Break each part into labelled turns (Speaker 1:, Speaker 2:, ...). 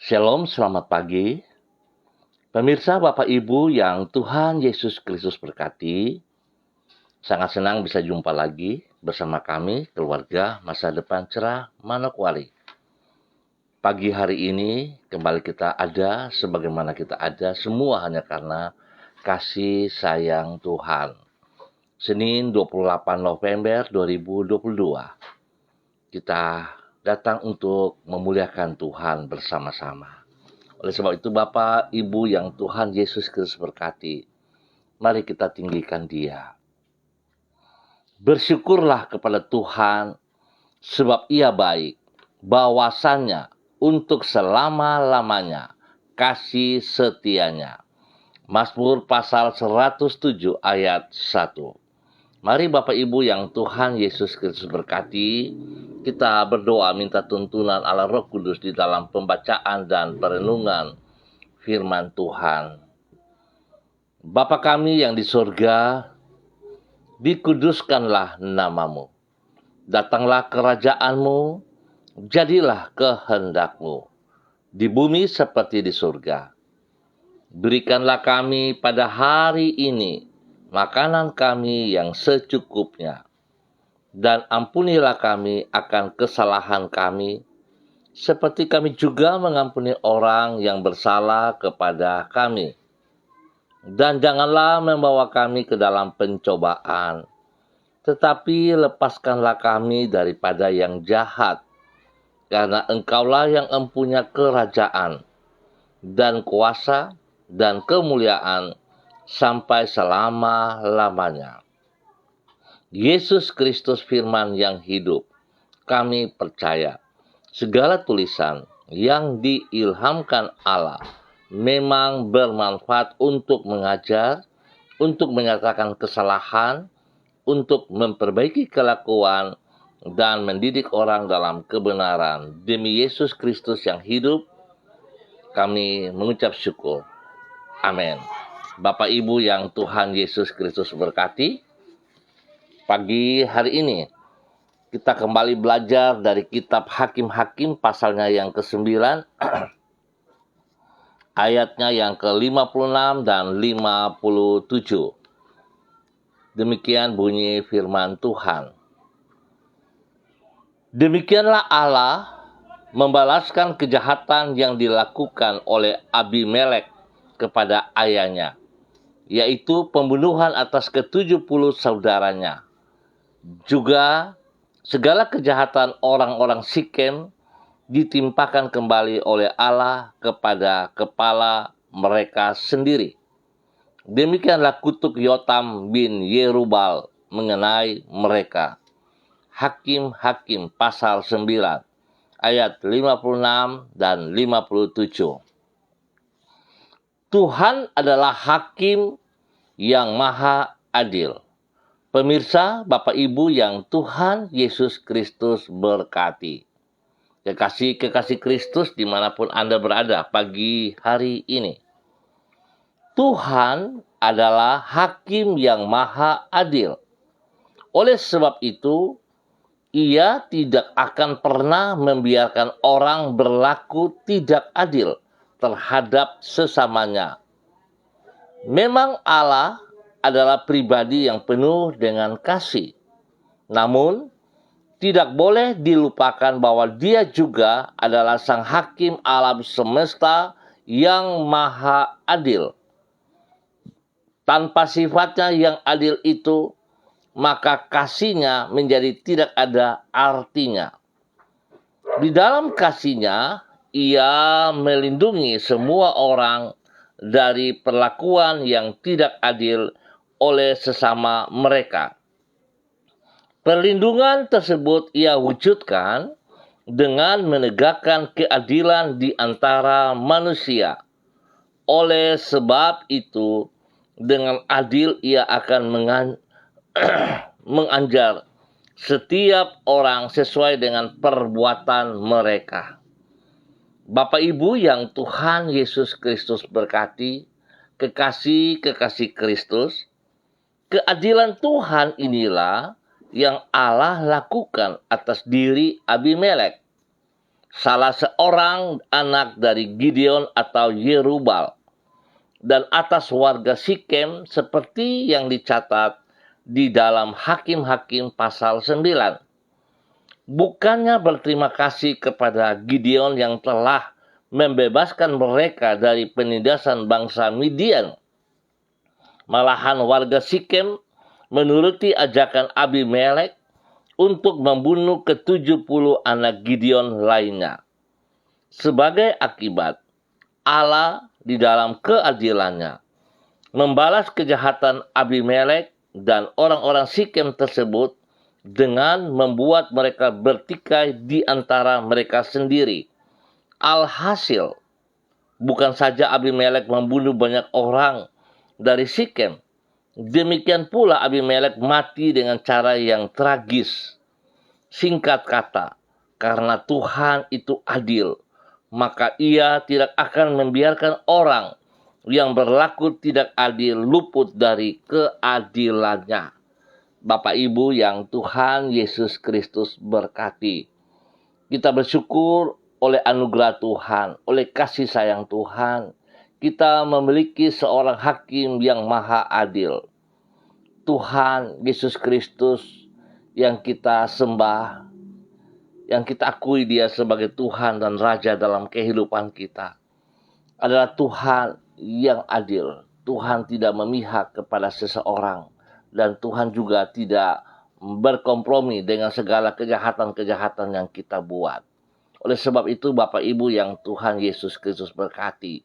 Speaker 1: Shalom, selamat pagi. Pemirsa, Bapak Ibu yang Tuhan Yesus Kristus berkati, sangat senang bisa jumpa lagi bersama kami, keluarga Masa Depan Cerah Manokwari. Pagi hari ini kembali kita ada sebagaimana kita ada, semua hanya karena kasih sayang Tuhan. Senin 28 November 2022, kita datang untuk memuliakan Tuhan bersama-sama. Oleh sebab itu, Bapak, Ibu yang Tuhan Yesus Kristus berkati, mari kita tinggikan Dia. Bersyukurlah kepada Tuhan, sebab Ia baik, bahwasannya untuk selama-lamanya kasih setianya. Mazmur pasal 107 ayat 1. Mari Bapak Ibu yang Tuhan Yesus Kristus berkati, kita berdoa minta tuntunan Allah Roh Kudus di dalam pembacaan dan perenungan firman Tuhan. Bapa kami yang di surga, dikuduskanlah namamu. Datanglah kerajaanmu, jadilah kehendakmu, di bumi seperti di surga. Berikanlah kami pada hari ini makanan kami yang secukupnya, dan ampunilah kami akan kesalahan kami, seperti kami juga mengampuni orang yang bersalah kepada kami. Dan janganlah membawa kami ke dalam pencobaan, tetapi lepaskanlah kami daripada yang jahat, karena Engkaulah yang empunya kerajaan, dan kuasa, dan kemuliaan, sampai selama-lamanya. Yesus Kristus firman yang hidup, kami percaya segala tulisan yang diilhamkan Allah memang bermanfaat untuk mengajar, untuk menyatakan kesalahan, untuk memperbaiki kelakuan, dan mendidik orang dalam kebenaran. Demi Yesus Kristus yang hidup, kami mengucap syukur. Amin. Bapak Ibu yang Tuhan Yesus Kristus berkati, pagi hari ini kita kembali belajar dari kitab Hakim-Hakim pasalnya yang ke-9, ayatnya yang ke-56 dan 57. Demikian bunyi firman Tuhan. Demikianlah Allah membalaskan kejahatan yang dilakukan oleh Abimelek kepada ayahnya, yaitu pembunuhan atas ke-70 saudaranya. Juga segala kejahatan orang-orang Sikem ditimpakan kembali oleh Allah kepada kepala mereka sendiri. Demikianlah kutuk Yotam bin Yerubal mengenai mereka. Hakim-Hakim pasal 9 ayat 56 dan 57. Tuhan adalah hakim yang maha adil. Pemirsa, Bapak Ibu yang Tuhan Yesus Kristus berkati. Kekasih-kekasih Kristus dimanapun Anda berada pagi hari ini. Tuhan adalah hakim yang maha adil. Oleh sebab itu, Ia tidak akan pernah membiarkan orang berlaku tidak adil terhadap sesamanya. Memang Allah adalah pribadi yang penuh dengan kasih. Namun, tidak boleh dilupakan bahwa Dia juga adalah sang hakim alam semesta yang maha adil. Tanpa sifatnya yang adil itu, maka kasih-Nya menjadi tidak ada artinya. Di dalam kasih-Nya, Ia melindungi semua orang dari perlakuan yang tidak adil oleh sesama mereka. Perlindungan tersebut Ia wujudkan dengan menegakkan keadilan di antara manusia. Oleh sebab itu, dengan adil Ia akan mengajar setiap orang sesuai dengan perbuatan mereka. Bapak Ibu yang Tuhan Yesus Kristus berkati, kekasih-kekasih Kristus, keadilan Tuhan inilah yang Allah lakukan atas diri Abimelek. salah seorang anak dari Gideon atau Yerubal, dan atas warga Sikem seperti yang dicatat di dalam Hakim-Hakim pasal 9. Bukannya berterima kasih kepada Gideon yang telah membebaskan mereka dari penindasan bangsa Midian. Malahan warga Sikem menuruti ajakan Abimelek untuk membunuh ke-70 anak Gideon lainnya. Sebagai akibat, Allah di dalam keadilannya membalas kejahatan Abimelek dan orang-orang Sikem tersebut dengan membuat mereka bertikai di antara mereka sendiri. Alhasil, bukan saja Abimelek membunuh banyak orang dari Sikem, demikian pula Abimelek mati dengan cara yang tragis. Singkat kata, karena Tuhan itu adil, maka Ia tidak akan membiarkan orang yang berlaku tidak adil luput dari keadilannya. Bapak Ibu yang Tuhan Yesus Kristus berkati, kita bersyukur oleh anugerah Tuhan, oleh kasih sayang Tuhan, kita memiliki seorang hakim yang maha adil. Tuhan Yesus Kristus yang kita sembah, yang kita akui Dia sebagai Tuhan dan Raja dalam kehidupan kita, adalah Tuhan yang adil. Tuhan tidak memihak kepada seseorang, dan Tuhan juga tidak berkompromi dengan segala kejahatan-kejahatan yang kita buat. Oleh sebab itu, Bapak Ibu yang Tuhan Yesus Kristus berkati,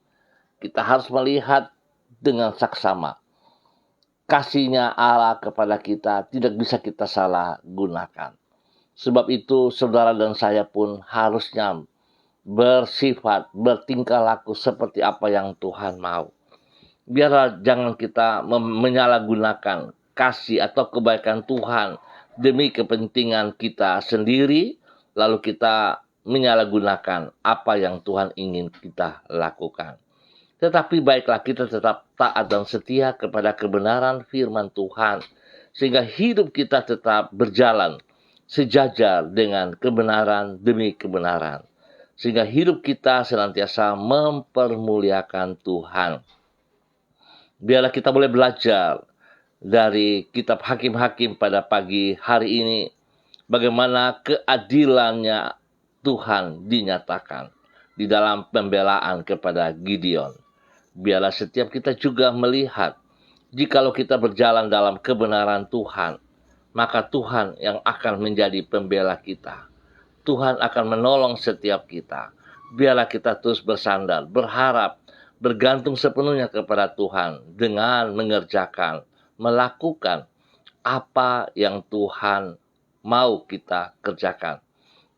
Speaker 1: kita harus melihat dengan saksama. Kasih-Nya Allah kepada kita tidak bisa kita salah gunakan. Sebab itu, saudara dan saya pun harusnya bersifat, bertingkah laku seperti apa yang Tuhan mau. Biarlah jangan kita menyalahgunakan kasih atau kebaikan Tuhan demi kepentingan kita sendiri, lalu kita menyalahgunakan apa yang Tuhan ingin kita lakukan. Tetapi baiklah kita tetap taat dan setia kepada kebenaran firman Tuhan, sehingga hidup kita tetap berjalan sejajar dengan kebenaran demi kebenaran, sehingga hidup kita senantiasa mempermuliakan Tuhan. Biarlah kita boleh belajar dari kitab Hakim-Hakim pada pagi hari ini, bagaimana keadilannya Tuhan dinyatakan di dalam pembelaan kepada Gideon. Biarlah setiap kita juga melihat, jikalau kita berjalan dalam kebenaran Tuhan, maka Tuhan yang akan menjadi pembela kita. Tuhan akan menolong setiap kita. Biarlah kita terus bersandar, berharap, bergantung sepenuhnya kepada Tuhan dengan mengerjakan, melakukan apa yang Tuhan mau kita kerjakan.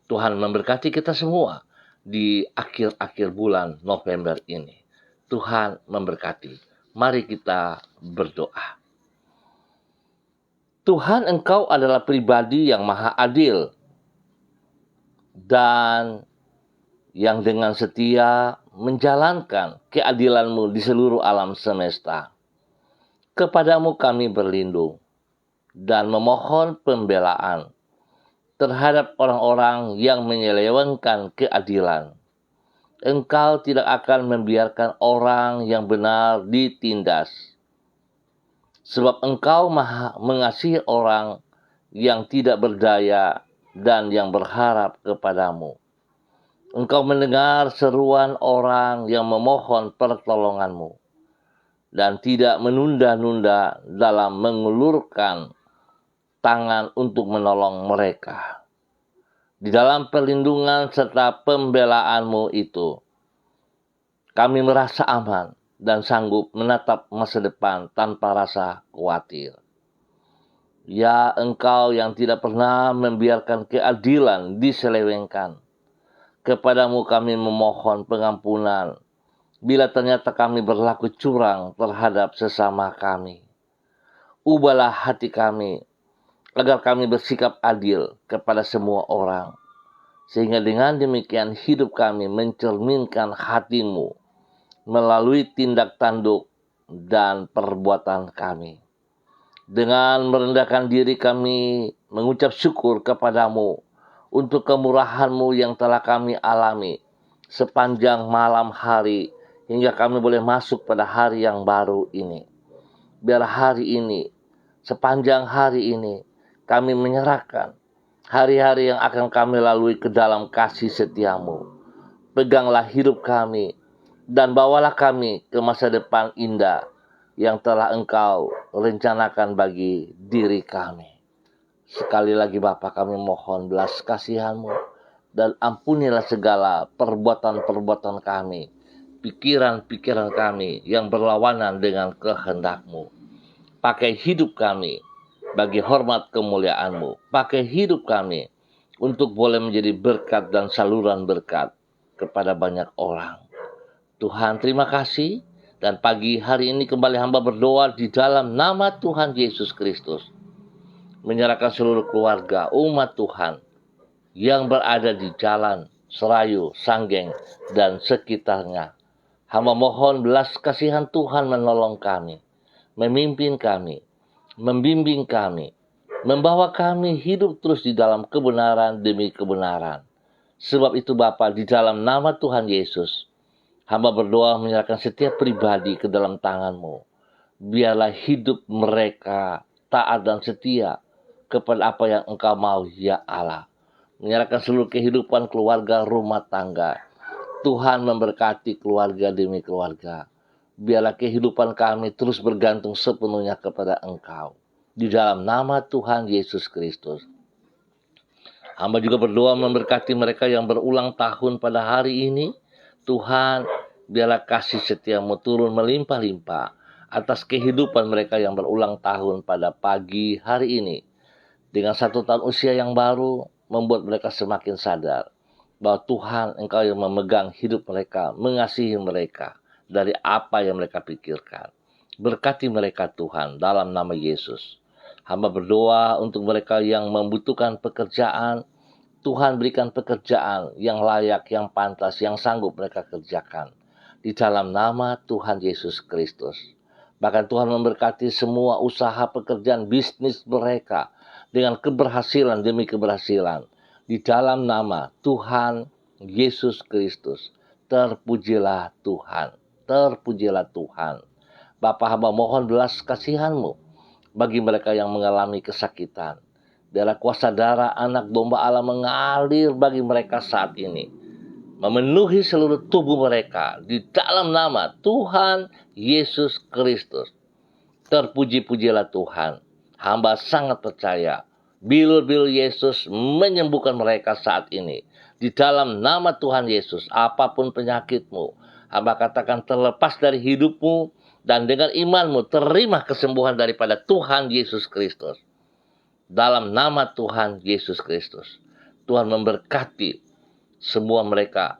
Speaker 1: Tuhan memberkati kita semua di akhir-akhir bulan November ini. Tuhan memberkati. Mari kita berdoa. Tuhan, Engkau adalah pribadi yang maha adil dan yang dengan setia menjalankan keadilan-Mu di seluruh alam semesta. Kepadamu kami berlindung dan memohon pembelaan terhadap orang-orang yang menyelewengkan keadilan. Engkau tidak akan membiarkan orang yang benar ditindas, sebab Engkau maha mengasihi orang yang tidak berdaya dan yang berharap kepadamu. Engkau mendengar seruan orang yang memohon pertolongan-Mu dan tidak menunda-nunda dalam mengulurkan tangan untuk menolong mereka. Di dalam perlindungan serta pembelaan-Mu itu, kami merasa aman dan sanggup menatap masa depan tanpa rasa khawatir. Ya, Engkau yang tidak pernah membiarkan keadilan diselewengkan. Kepadamu kami memohon pengampunan bila ternyata kami berlaku curang terhadap sesama kami. Ubahlah hati kami agar kami bersikap adil kepada semua orang, sehingga dengan demikian hidup kami mencerminkan hati-Mu melalui tindak tanduk dan perbuatan kami. Dengan merendahkan diri kami mengucap syukur kepadamu untuk kemurahan-Mu yang telah kami alami sepanjang malam hari, hingga kami boleh masuk pada hari yang baru ini. Biar hari ini, sepanjang hari ini, kami menyerahkan hari-hari yang akan kami lalui ke dalam kasih setia-Mu. Peganglah hidup kami, dan bawalah kami ke masa depan indah yang telah Engkau rencanakan bagi diri kami. Sekali lagi Bapa, kami mohon belas kasihan-Mu, dan ampunilah segala perbuatan-perbuatan kami, pikiran-pikiran kami yang berlawanan dengan kehendak-Mu. Pakai hidup kami bagi hormat kemuliaan-Mu. Pakai hidup kami untuk boleh menjadi berkat dan saluran berkat kepada banyak orang. Tuhan, terima kasih. Dan pagi hari ini kembali hamba berdoa di dalam nama Tuhan Yesus Kristus, menyerahkan seluruh keluarga umat Tuhan yang berada di jalan, Serayu, Sanggeng, dan sekitarnya. Hamba mohon belas kasihan Tuhan menolong kami, memimpin kami, membimbing kami, membawa kami hidup terus di dalam kebenaran demi kebenaran. Sebab itu Bapa, di dalam nama Tuhan Yesus, hamba berdoa menyerahkan setiap pribadi ke dalam tangan-Mu. Biarlah hidup mereka taat dan setia kepada apa yang Engkau mau, ya Allah. Menyerahkan seluruh kehidupan keluarga, rumah tangga. Tuhan memberkati keluarga demi keluarga. Biarlah kehidupan kami terus bergantung sepenuhnya kepada Engkau. Di dalam nama Tuhan Yesus Kristus. Hamba juga berdoa memberkati mereka yang berulang tahun pada hari ini. Tuhan, biarlah kasih setia-Mu turun melimpah-limpah atas kehidupan mereka yang berulang tahun pada pagi hari ini. Dengan 1 tahun usia yang baru, membuat mereka semakin sadar bahwa Tuhan, Engkau yang memegang hidup mereka, mengasihi mereka dari apa yang mereka pikirkan. Berkati mereka Tuhan, dalam nama Yesus. Hamba berdoa untuk mereka yang membutuhkan pekerjaan. Tuhan, berikan pekerjaan yang layak, yang pantas, yang sanggup mereka kerjakan. Di dalam nama Tuhan Yesus Kristus. Bahkan Tuhan memberkati semua usaha pekerjaan bisnis mereka dengan keberhasilan demi keberhasilan. Di dalam nama Tuhan Yesus Kristus. Terpujilah Tuhan. Terpujilah Tuhan. Bapa, hamba mohon belas kasihan-Mu bagi mereka yang mengalami kesakitan. Biarlah kuasa darah anak domba Allah mengalir bagi mereka saat ini, memenuhi seluruh tubuh mereka di dalam nama Tuhan Yesus Kristus. Terpuji-pujilah Tuhan. Hamba sangat percaya bilur-bilur Yesus menyembuhkan mereka saat ini. Di dalam nama Tuhan Yesus, apapun penyakitmu, hamba katakan terlepas dari hidupmu, dan dengan imanmu terima kesembuhan daripada Tuhan Yesus Kristus. Dalam nama Tuhan Yesus Kristus. Tuhan memberkati semua mereka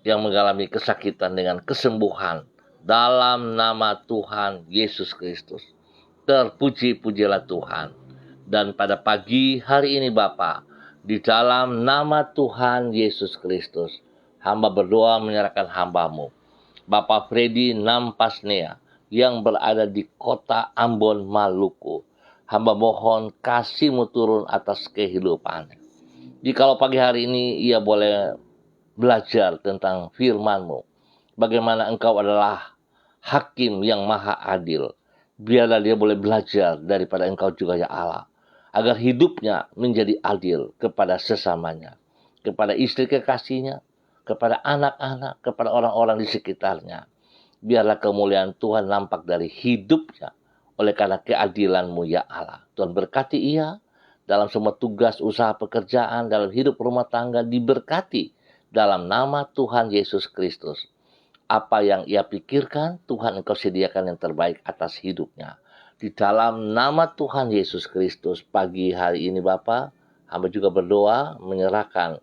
Speaker 1: yang mengalami kesakitan dengan kesembuhan. Dalam nama Tuhan Yesus Kristus. Terpuji-pujilah Tuhan. Dan pada pagi hari ini Bapa, di dalam nama Tuhan Yesus Kristus, hamba berdoa menyerahkan hamba-Mu, Bapak Freddy Nampasnea, yang berada di kota Ambon, Maluku. Hamba mohon kasih-Mu turun atas kehidupannya. Jikalau pagi hari ini ia boleh belajar tentang firman-Mu, bagaimana Engkau adalah hakim yang maha adil. Biarlah dia boleh belajar daripada Engkau juga, ya Allah, agar hidupnya menjadi adil kepada sesamanya, kepada istri kekasihnya, kepada anak-anak, kepada orang-orang di sekitarnya. Biarlah kemuliaan Tuhan nampak dari hidupnya oleh karena keadilan-Mu, ya Allah. Tuhan berkati ia dalam semua tugas, usaha, pekerjaan, dalam hidup rumah tangga, diberkati dalam nama Tuhan Yesus Kristus. Apa yang ia pikirkan, Tuhan Engkau sediakan yang terbaik atas hidupnya. Di dalam nama Tuhan Yesus Kristus, pagi hari ini Bapa, hamba juga berdoa menyerahkan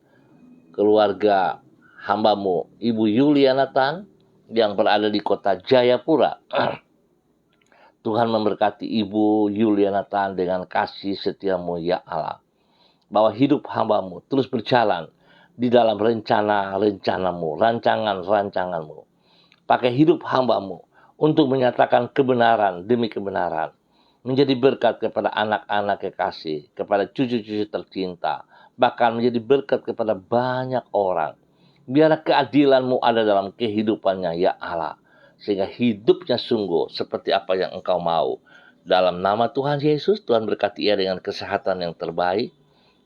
Speaker 1: keluarga hamba-Mu, Ibu Yuliana Tan, yang berada di kota Jayapura. Tuhan memberkati Ibu Yuliana Tan dengan kasih setia-Mu, ya Allah. Bahwa hidup hamba-Mu terus berjalan di dalam rencana-rencana-Mu, rancangan-rancangan-Mu. Pakai hidup hamba-Mu untuk menyatakan kebenaran demi kebenaran. Menjadi berkat kepada anak-anak kekasih, kepada cucu-cucu tercinta. bahkan menjadi berkat kepada banyak orang. Biarlah keadilan-Mu ada dalam kehidupannya, ya Allah, sehingga hidupnya sungguh seperti apa yang Engkau mau. Dalam nama Tuhan Yesus, Tuhan berkati ia dengan kesehatan yang terbaik.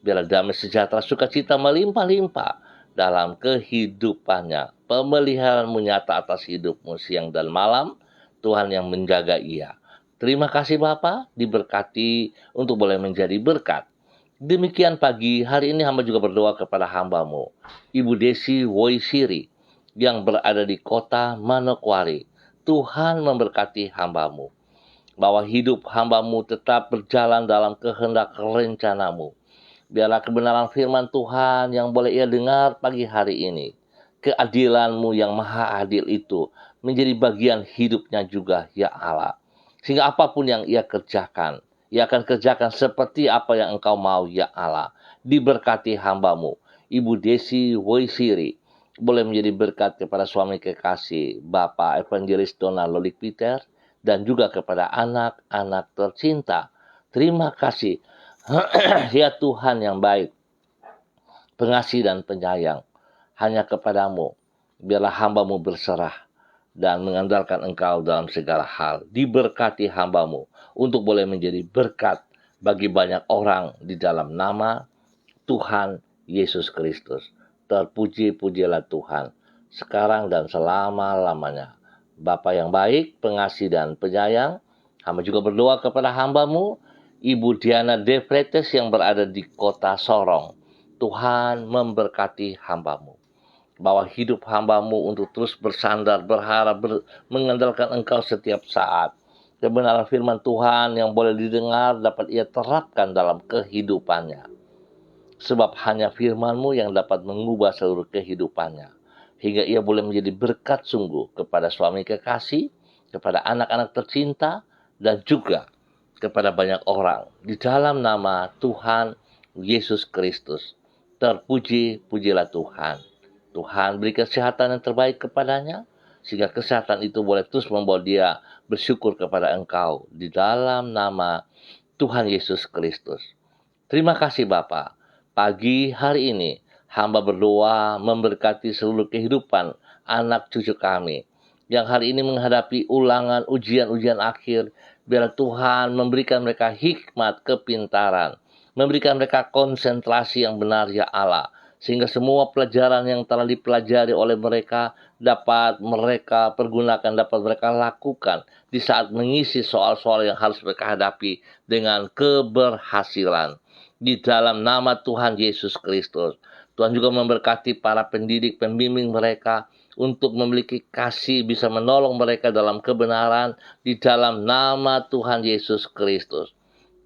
Speaker 1: Biarlah damai sejahtera, sukacita melimpah-limpah dalam kehidupannya. Pemeliharaan-Mu nyata atas hidupmu siang dan malam. Tuhan yang menjaga ia. Terima kasih Bapa, diberkati untuk boleh menjadi berkat. Demikian pagi hari ini hamba juga berdoa kepada hamba-Mu, Ibu Desi Woisiri, yang berada di kota Manokwari. Tuhan memberkati hamba-Mu, bahwa hidup hamba-Mu tetap berjalan dalam kehendak rencana-Mu. Biarlah kebenaran firman Tuhan yang boleh ia dengar pagi hari ini, keadilan-Mu yang maha adil itu menjadi bagian hidupnya juga, ya Allah. Sehingga apapun yang ia kerjakan, ia akan kerjakan seperti apa yang Engkau mau, ya Allah. Diberkati hamba-Mu, Ibu Desi Woisiri, boleh menjadi berkat kepada suami kekasih, Bapak Evangelis Donald Lolik Peter, dan juga kepada anak-anak tercinta. Terima kasih, ya Tuhan yang baik, pengasih dan penyayang. Hanya kepadamu, biarlah hamba-Mu berserah dan mengandalkan Engkau dalam segala hal. Diberkati hamba-Mu untuk boleh menjadi berkat bagi banyak orang di dalam nama Tuhan Yesus Kristus. Terpuji-pujilah Tuhan sekarang dan selama-lamanya. Bapa yang baik, pengasih dan penyayang, hamba juga berdoa kepada hamba-Mu, Ibu Diana De Freites yang berada di kota Sorong. Tuhan memberkati hamba-Mu, bahwa hidup hamba-Mu untuk terus bersandar, berharap, mengandalkan Engkau setiap saat. Kebenaran firman Tuhan yang boleh didengar dapat ia terapkan dalam kehidupannya. Sebab hanya firman-Mu yang dapat mengubah seluruh kehidupannya. Hingga ia boleh menjadi berkat sungguh kepada suami kekasih, kepada anak-anak tercinta, dan juga kepada banyak orang. Di dalam nama Tuhan Yesus Kristus. Terpuji-pujilah Tuhan. Tuhan beri kesehatan yang terbaik kepadanya, sehingga kesehatan itu boleh terus membawa dia bersyukur kepada Engkau di dalam nama Tuhan Yesus Kristus. Terima kasih Bapa. Pagi hari ini hamba berdoa memberkati seluruh kehidupan anak cucu kami yang hari ini menghadapi ulangan ujian-ujian akhir. Biar Tuhan memberikan mereka hikmat, kepintaran, memberikan mereka konsentrasi yang benar, ya Allah, sehingga semua pelajaran yang telah dipelajari oleh mereka dapat mereka pergunakan, dapat mereka lakukan di saat mengisi soal-soal yang harus mereka hadapi dengan keberhasilan. Di dalam nama Tuhan Yesus Kristus, Tuhan juga memberkati para pendidik, pembimbing mereka untuk memiliki kasih, bisa menolong mereka dalam kebenaran di dalam nama Tuhan Yesus Kristus.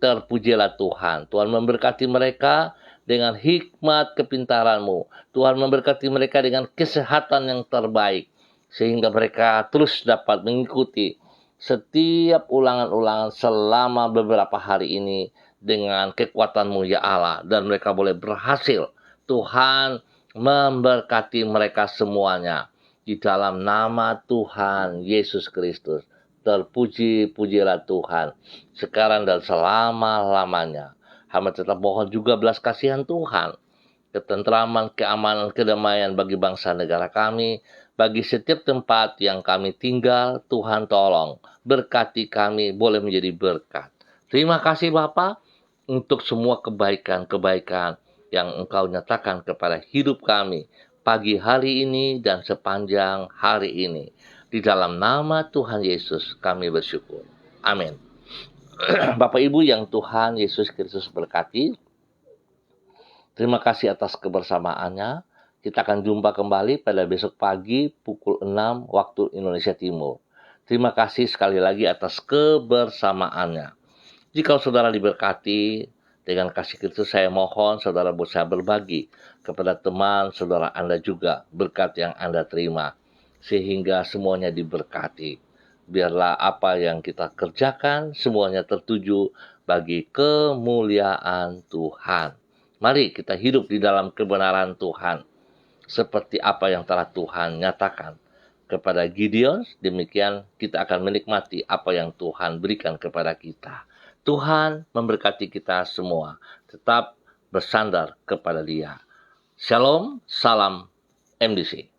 Speaker 1: Terpujilah Tuhan. Tuhan memberkati mereka dengan hikmat kepintaran-Mu. Tuhan memberkati mereka dengan kesehatan yang terbaik, sehingga mereka terus dapat mengikuti setiap ulangan-ulangan selama beberapa hari ini dengan kekuatan-Mu, ya Allah, dan mereka boleh berhasil. Tuhan memberkati mereka semuanya di dalam nama Tuhan Yesus Kristus. Terpuji-pujilah Tuhan sekarang dan selama-lamanya. Hamba tetap mohon juga belas kasihan Tuhan, ketentraman, keamanan, kedamaian bagi bangsa negara kami, bagi setiap tempat yang kami tinggal. Tuhan tolong berkati kami, boleh menjadi berkat. Terima kasih Bapa untuk semua kebaikan-kebaikan yang Engkau nyatakan kepada hidup kami pagi hari ini dan sepanjang hari ini. Di dalam nama Tuhan Yesus kami bersyukur. Amin. Bapak Ibu yang Tuhan Yesus Kristus berkati, terima kasih atas kebersamaannya. Kita akan jumpa kembali pada besok pagi pukul 6 waktu Indonesia Timur. Terima kasih sekali lagi atas kebersamaannya. Jika saudara diberkati dengan kasih Kristus, saya mohon saudara bisa berbagi kepada teman saudara Anda juga berkat yang Anda terima, sehingga semuanya diberkati. Biarlah apa yang kita kerjakan semuanya tertuju bagi kemuliaan Tuhan. Mari kita hidup di dalam kebenaran Tuhan, seperti apa yang telah Tuhan nyatakan kepada Gideon. Demikian kita akan menikmati apa yang Tuhan berikan kepada kita. Tuhan memberkati kita semua. Tetap bersandar kepada Dia. Shalom, salam MDC.